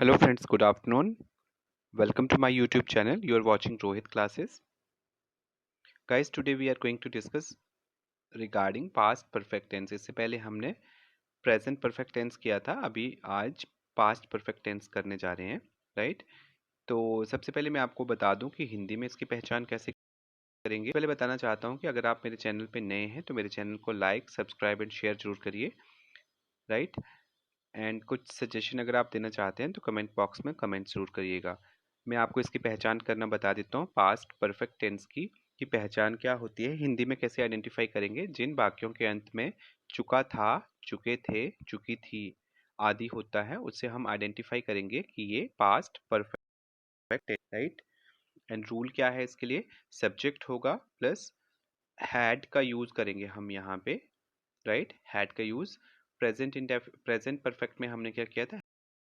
Hello friends, good afternoon. Welcome to my YouTube channel. You are watching Rohit classes. Guys, today we are going to discuss regarding past perfect tense. इससे पहले हमने present perfect tense किया था, अभी आज past perfect tense करने जा रहे हैं, राइट? तो सबसे पहले मैं आपको बता दूं कि हिंदी में इसकी पहचान कैसे करेंगे। पहले बताना चाहता हूं कि अगर आप मेरे चैनल पे नए हैं तो मेरे चैनल को लाइक, सब्सक्राइब एंड शेयर जरूर करिए, राइट? एंड कुछ सजेशन अगर आप देना चाहते हैं तो कमेंट बॉक्स में कमेंट जरूर करिएगा। मैं आपको इसकी पहचान करना बता देता हूँ। पास्ट परफेक्ट टेंस की पहचान क्या होती है, हिंदी में कैसे आइडेंटिफाई करेंगे। जिन वाक्यों के अंत में चुका था, चुके थे, चुकी थी आदि होता है, उससे हम आइडेंटिफाई करेंगे कि ये पास्ट परफेक्ट है, राइट? एंड रूल क्या है इसके लिए, सब्जेक्ट होगा प्लस हैड का यूज करेंगे हम यहाँ पे, राइट? हैड का यूज। प्रेजेंट परफेक्ट में हमने क्या किया था,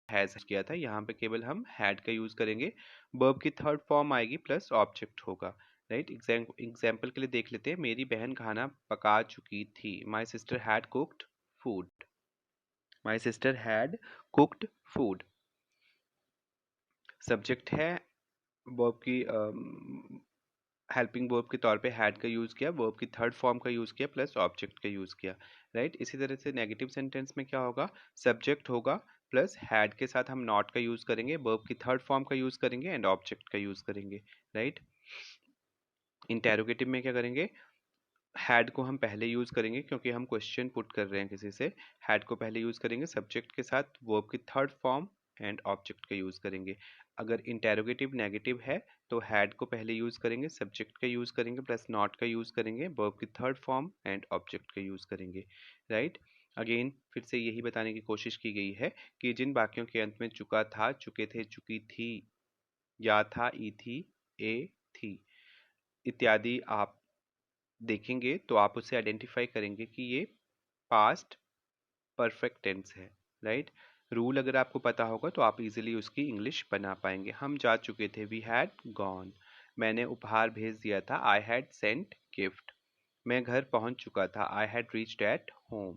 हैज किया था। यहाँ पे केवल हम हैड का यूज करेंगे। वर्ब की थर्ड फॉर्म आएगी प्लस ऑब्जेक्ट होगा, राइट? एग्जाम्पल के लिए देख लेते हैं। मेरी बहन खाना पका चुकी थी। My sister had cooked food. My sister had cooked food subject है। वर्ब की हेल्पिंग वर्ब के तौर पे हैड का यूज किया, वर्ब की थर्ड फॉर्म का यूज किया प्लस ऑब्जेक्ट का यूज किया, राइट? इसी तरह से नेगेटिव सेंटेंस में क्या होगा, सब्जेक्ट होगा प्लस हैड के साथ हम नॉट का यूज करेंगे, वर्ब की थर्ड फॉर्म का यूज करेंगे एंड ऑब्जेक्ट का यूज करेंगे, राइट? इंटेरोगेटिव में क्या करेंगे, हैड को हम पहले यूज करेंगे क्योंकि हम क्वेश्चन पुट कर रहे हैं किसी से। हैड को पहले यूज करेंगे, सब्जेक्ट के साथ वर्ब की थर्ड फॉर्म एंड ऑब्जेक्ट का यूज करेंगे। अगर इंटेरोगेटिव नेगेटिव है तो हैड को पहले यूज करेंगे, सब्जेक्ट का यूज करेंगे प्लस नॉट का यूज करेंगे, वर्ब की थर्ड फॉर्म एंड ऑब्जेक्ट का यूज करेंगे, राइट? अगेन फिर से यही बताने की कोशिश की गई है कि जिन वाक्यों के अंत में चुका था, चुके थे, चुकी थी, या था, ई थी, ए थी इत्यादि आप देखेंगे तो आप उसे आइडेंटिफाई करेंगे कि ये पास्ट परफेक्ट टेंस है, राइट? रूल अगर आपको पता होगा तो आप इजीली उसकी इंग्लिश बना पाएंगे। हम जा चुके थे, वी हैड गॉन। मैंने उपहार भेज दिया था, आई हैड सेंट गिफ्ट। मैं घर पहुंच चुका था, I had reached at home.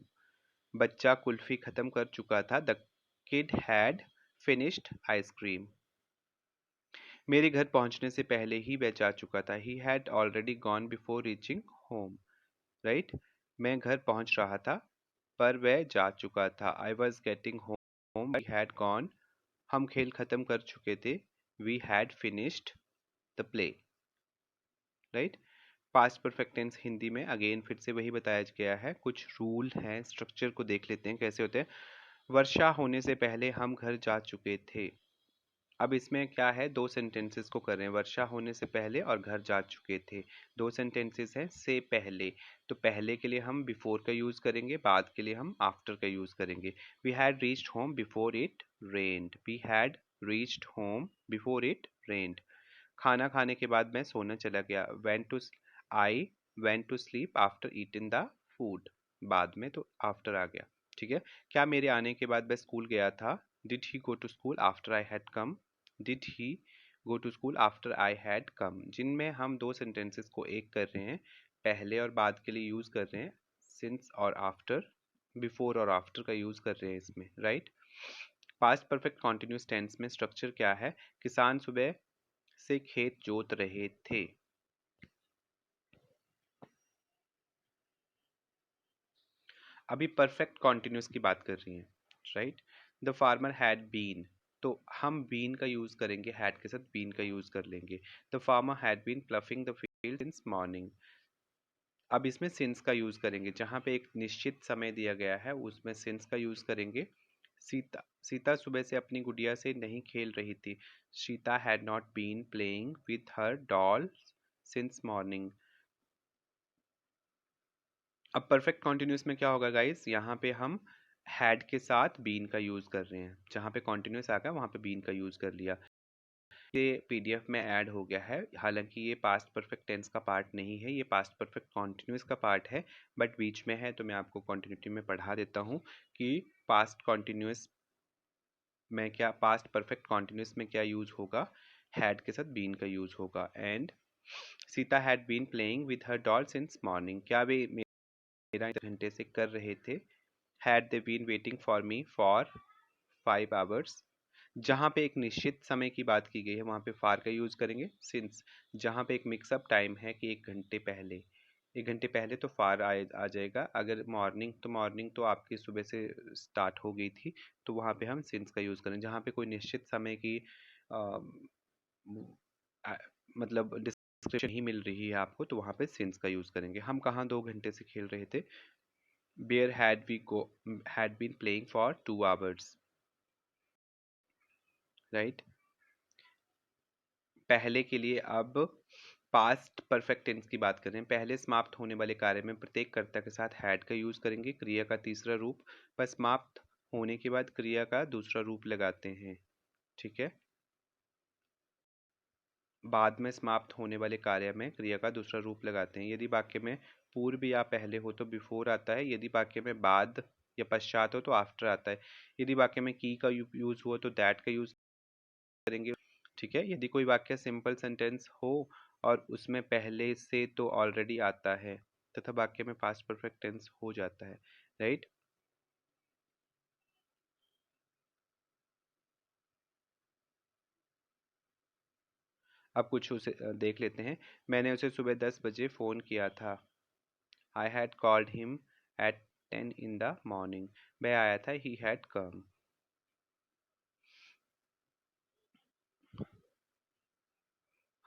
बच्चा कुल्फी खत्म कर चुका था, the kid had finished ice cream. मेरे घर पहुंचने से पहले ही वह जा चुका था, he had already gone before reaching home, right? मैं घर पहुंच रहा था पर वह जा चुका था, I was getting home, we had gone. हम खेल खत्म कर चुके थे, we had finished the play, right? Past perfect tense Hindi में अगेन फिर से वही बताया गया है। कुछ रूल हैं, स्ट्रक्चर को देख लेते हैं कैसे होते हैं। वर्षा होने से पहले हम घर जा चुके थे। अब इसमें क्या है, दो सेंटेंसेस को कर रहे हैं, वर्षा होने से पहले और घर जा चुके थे। दो सेंटेंसेस हैं से पहले, तो पहले के लिए हम बिफोर का यूज करेंगे, बाद के लिए हम आफ्टर का यूज करेंगे। We had reached home before it rained. We had reached home before it rained. खाना खाने के बाद मैं सोने चला गया, I went to sleep after eating the food. बाद में तो आफ्टर आ गया, ठीक है? क्या मेरे आने के बाद वह स्कूल गया था, did he go to school after I had come. Did he go to school after I had come. जिनमें हम दो सेंटेंसेस को एक कर रहे हैं, पहले और बाद के लिए यूज कर रहे हैं सिंस और आफ्टर, बिफोर और आफ्टर का यूज कर रहे हैं इसमें, right? Past perfect continuous tense में स्ट्रक्चर क्या है, किसान सुबह से खेत जोत रहे थे। अभी परफेक्ट कॉन्टिन्यूस की बात कर रही हैं, right? The farmer had been, तो हम बीन का यूज करेंगे, हैड के साथ बीन का यूज कर लेंगे। The farmer had been ploughing the field since morning. अब इसमें सिंस का यूज करेंगे, जहां पे एक निश्चित समय दिया गया है उसमें सिंस का यूज करेंगे। सीता सुबह से अपनी गुड़िया से नहीं खेल रही थी। Sita had not been playing with her doll since morning. अब परफेक्ट कॉन्टिन्यूस में क्या होगा गाइस, यहाँ पे हम हैड के साथ बीन का यूज कर रहे हैं, जहाँ पे कॉन्टिन्यूस आ गया वहाँ पे बीन का यूज कर लिया। ये पीडीएफ में ऐड हो गया है, हालांकि ये पास्ट परफेक्ट टेंस का पार्ट नहीं है, ये पास्ट परफेक्ट कॉन्टिन्यूस का पार्ट है, बट बीच में है तो मैं आपको कॉन्टिन्यूटी में पढ़ा देता हूँ कि पास्ट कॉन्टिन्यूस में क्या, पास्ट परफेक्ट कॉन्टिन्यूस में क्या यूज होगा, हैड के साथ बीन का यूज होगा। And Sita had been playing with her doll since morning. क्या वे मेरा घंटे से कर रहे थे, had they been waiting for me for 5 hours। जहाँ पे एक निश्चित समय की बात की गई है वहाँ पे फार का यूज करेंगे सिंस। जहाँ पे एक मिक्सअप टाइम है कि 1 घंटे पहले तो फार आ जाएगा। अगर मॉर्निंग तो आपकी सुबह से स्टार्ट हो गई थी तो वहाँ पे हम सिंस का यूज करें। जहाँ पे कोई निश्चित समय की आ, आ, मतलब डिस्क्रिप्शन ही मिल रही है आपको तो वहाँ पे सिंस का यूज करेंगे। हम कहाँ 2 घंटे से खेल रहे थे? Where had been playing for 2 hours, right? पहले के लिए अब पास्ट परफेक्ट टेंस की बात करें। पहले समाप्त होने वाले कार्य में प्रत्येक कर्ता के साथ हैड का यूज करेंगे, क्रिया का तीसरा रूप, पर समाप्त होने के बाद क्रिया का दूसरा रूप लगाते हैं। ठीक है, बाद में समाप्त होने वाले कार्य में क्रिया का दूसरा रूप लगाते हैं। यदि वाक्य में पूर्व या पहले हो तो बिफोर आता है। यदि वाक्य में बाद या पश्चात हो तो आफ्टर आता है। यदि वाक्य में की का यूज हुआ तो दैट का यूज करेंगे। ठीक है, यदि कोई वाक्य सिंपल सेंटेंस हो और उसमें पहले से तो ऑलरेडी आता है तथा वाक्य में पास्ट परफेक्ट टेंस हो जाता है, राइट? अब कुछ उसे देख लेते हैं। मैंने उसे सुबह 10 बजे फ़ोन किया था। I had called him at 10 in the morning। वह आया था, ही हैड कम।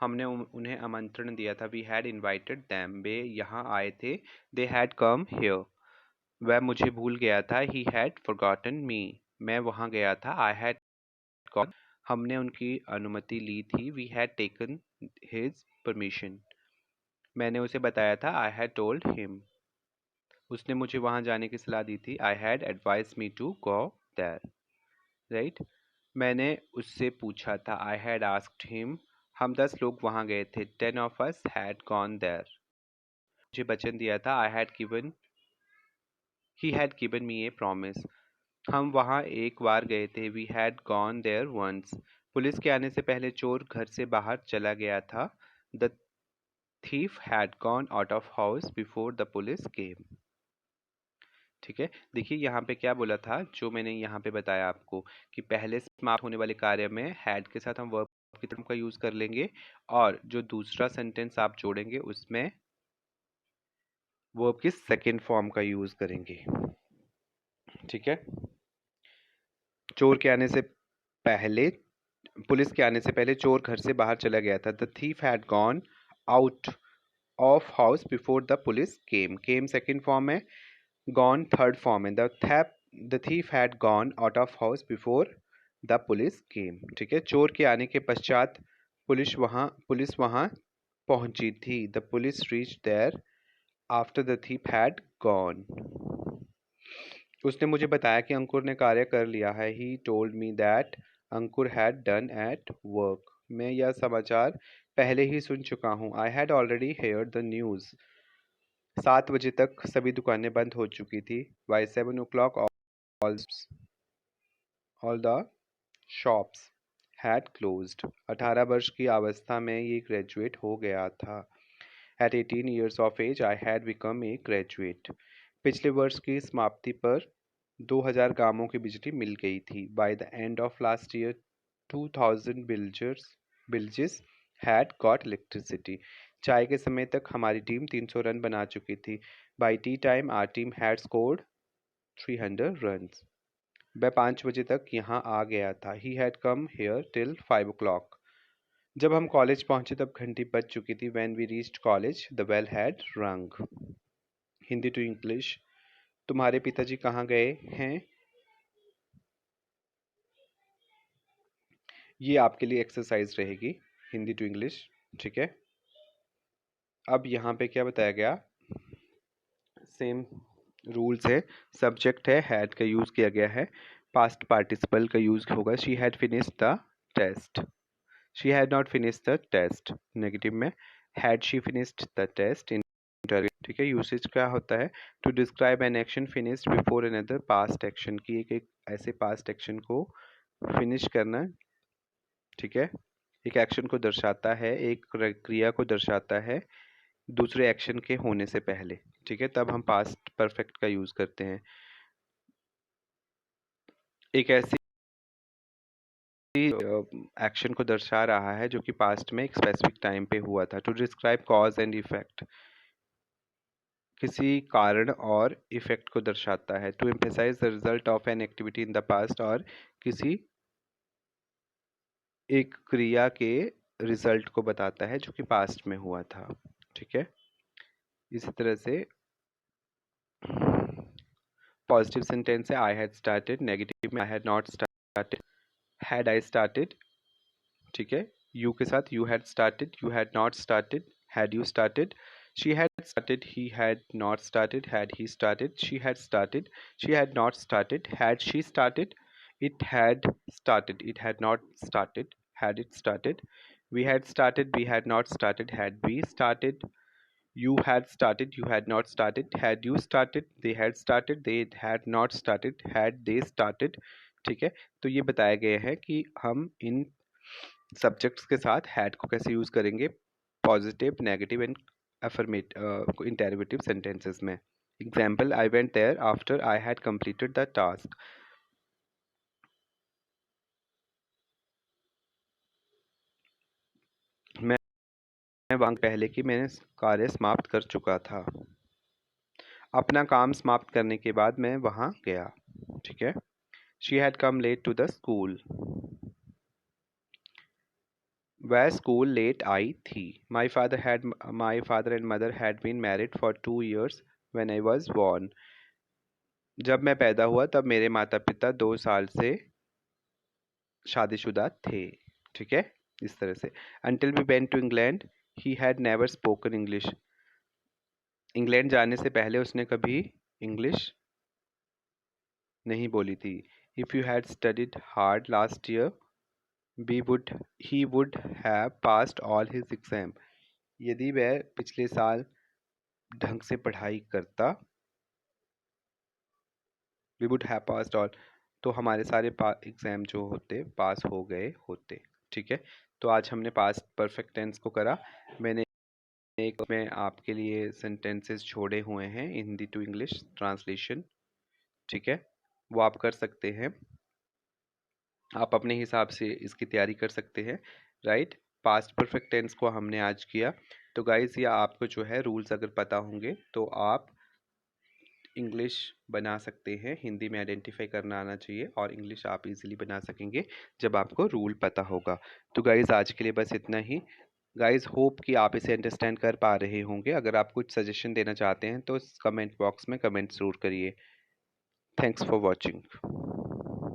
हमने उन्हें आमंत्रण दिया था, वी हैड इनवाइटेड देम। वे यहाँ आए थे, दे हैड कम हियर। वह मुझे भूल गया था, ही हैड फॉरगॉटन मी। मैं वहाँ गया था, आई हैड गॉन। हमने उनकी अनुमति ली थी, we had taken his permission. मैंने उसे बताया था, आई हैड टोल्ड हिम। उसने मुझे वहां जाने की सलाह दी थी, I had advise me to go there, right? मैंने उससे पूछा था, आई हैड आस्क्ड हिम। हम 10 लोग वहां गए थे, 10 of us had gone there. मुझे वचन दिया था, I had given he had given me a promise. हम वहां एक बार गए थे, we had gone there once. Police के आने से पहले चोर घर से बाहर चला गया था, the thief had gone out of house before the police केम। ठीक है, देखिए यहाँ पे क्या बोला था, जो मैंने यहाँ पे बताया आपको कि पहले समाप्त होने वाले कार्य में हैड के साथ हम वर्ब की तरह का यूज कर लेंगे और जो दूसरा सेंटेंस आप जोड़ेंगे उसमें वर्ब की सेकेंड फॉर्म का यूज करेंगे। ठीक है, चोर के आने से पहले पुलिस के आने से पहले चोर घर से बाहर चला गया था, the thief had gone out of house before the police came. Came second form है, गॉन थर्ड फॉर्म है। The thief had gone out of house before the police केम। ठीक है, चोर के आने के पश्चात पुलिस वहां पहुंची थी, the police reach there after the thief had gone. उसने मुझे बताया कि अंकुर ने कार्य कर लिया है, he told me that Ankur had done at work. मैं यह समाचार पहले ही सुन चुका हूँ, I had already heard the news. 7 बजे तक सभी दुकानें बंद हो चुकी थी, by 7 o'clock all the shops had closed. 18 वर्ष की अवस्था में ये ग्रेजुएट हो गया था। At 18 years of age I had become a graduate. पिछले वर्ष की समाप्ति पर 2000 गांवों की बिजली मिल गई थी। By the end of last year 2000 villages had got electricity. चाय के समय तक हमारी टीम 300 रन बना चुकी थी। By tea time our team had scored 300 runs. वह 5 बजे तक यहाँ आ गया था, he had come here till 5 o'clock। जब हम कॉलेज पहुंचे तब घंटी बज चुकी थी, when we reached college the bell had rung. Hindi to English, तुम्हारे पिताजी कहाँ गए हैं? ये आपके लिए एक्सरसाइज रहेगी, हिंदी टू इंग्लिश। ठीक है, अब यहाँ पे क्या बताया गया, सेम रूल्स है। सब्जेक्ट है, हैड का यूज किया गया है। पास्ट पार्टिसिपल का यूज होगा, she had finished the test. She had not finished the test, negative में। Had she finished the test in interview. ठीक है, यूसेज क्या होता है, to describe an action finished before another past action की, एक ऐसे पास्ट एक्शन को फिनिश करना। ठीक है, एक एक्शन को दर्शाता है, एक क्रिया को दर्शाता है दूसरे एक्शन के होने से पहले। ठीक है, तब हम पास्ट परफेक्ट का यूज करते हैं। एक ऐसी एक्शन को दर्शा रहा है जो कि पास्ट में एक स्पेसिफिक टाइम पे हुआ था। To describe cause and effect, किसी कारण और इफेक्ट को दर्शाता है। To emphasize the result of an activity in the past, और किसी एक क्रिया के रिजल्ट को बताता है जो कि पास्ट में हुआ था। ठीक है, इसी तरह से पॉजिटिव सेंटेंस है आई हैड स्टार्टेड, नेगेटिव में I had not started, had I started. ठीक है, यू के साथ you had started, you had not started, had you started, she had started, he had not started, had he started, she had started, she had not started, had she started, it had started, it had not started, had it started, we had started, we had not started, had we started, you had started, you had not started, had you started, they had started, they had not started, had they started। ठीक है, तो ये बताया गया है कि हम इन subjects के साथ हैड को कैसे यूज करेंगे positive, negative and affirmative interrogative sentences में। Example, I went there after I had completed the task. मैं वहाँ पहले कि मैंने कार्य समाप्त कर चुका था। अपना काम समाप्त करने के बाद मैं वहाँ गया। ठीक है, she had come late to the school, वह स्कूल लेट आई थी। My father and mother had been married for 2 years when I was born. जब मैं पैदा हुआ तब मेरे माता पिता 2 साल से शादीशुदा थे। ठीक है, इस तरह से। Until we went to England he had never spoken English. England जाने से पहले उसने कभी इंग्लिश नहीं बोली थी। If you had studied hard last year he would have passed all his exam। यदि वह पिछले साल ढंग से पढ़ाई करता, we would have passed all, तो हमारे सारे एग्जाम जो होते पास हो गए होते। ठीक है, तो आज हमने पास्ट परफेक्ट टेंस को करा। मैंने एक में आपके लिए सेंटेंसेस छोड़े हुए हैं हिंदी टू इंग्लिश ट्रांसलेशन। ठीक है, वो आप कर सकते हैं, आप अपने हिसाब से इसकी तैयारी कर सकते हैं। राइट, पास्ट परफेक्ट टेंस को हमने आज किया। तो गाइस, या आपको जो है रूल्स अगर पता होंगे तो आप इंग्लिश बना सकते हैं। हिंदी में आइडेंटिफाई करना आना चाहिए और इंग्लिश आप इजीली बना सकेंगे जब आपको रूल पता होगा। तो गाइस, आज के लिए बस इतना ही। गाइस, होप कि आप इसे अंडरस्टैंड कर पा रहे होंगे। अगर आप कुछ सजेशन देना चाहते हैं तो कमेंट बॉक्स में कमेंट ज़रूर करिए। Thanks for watching.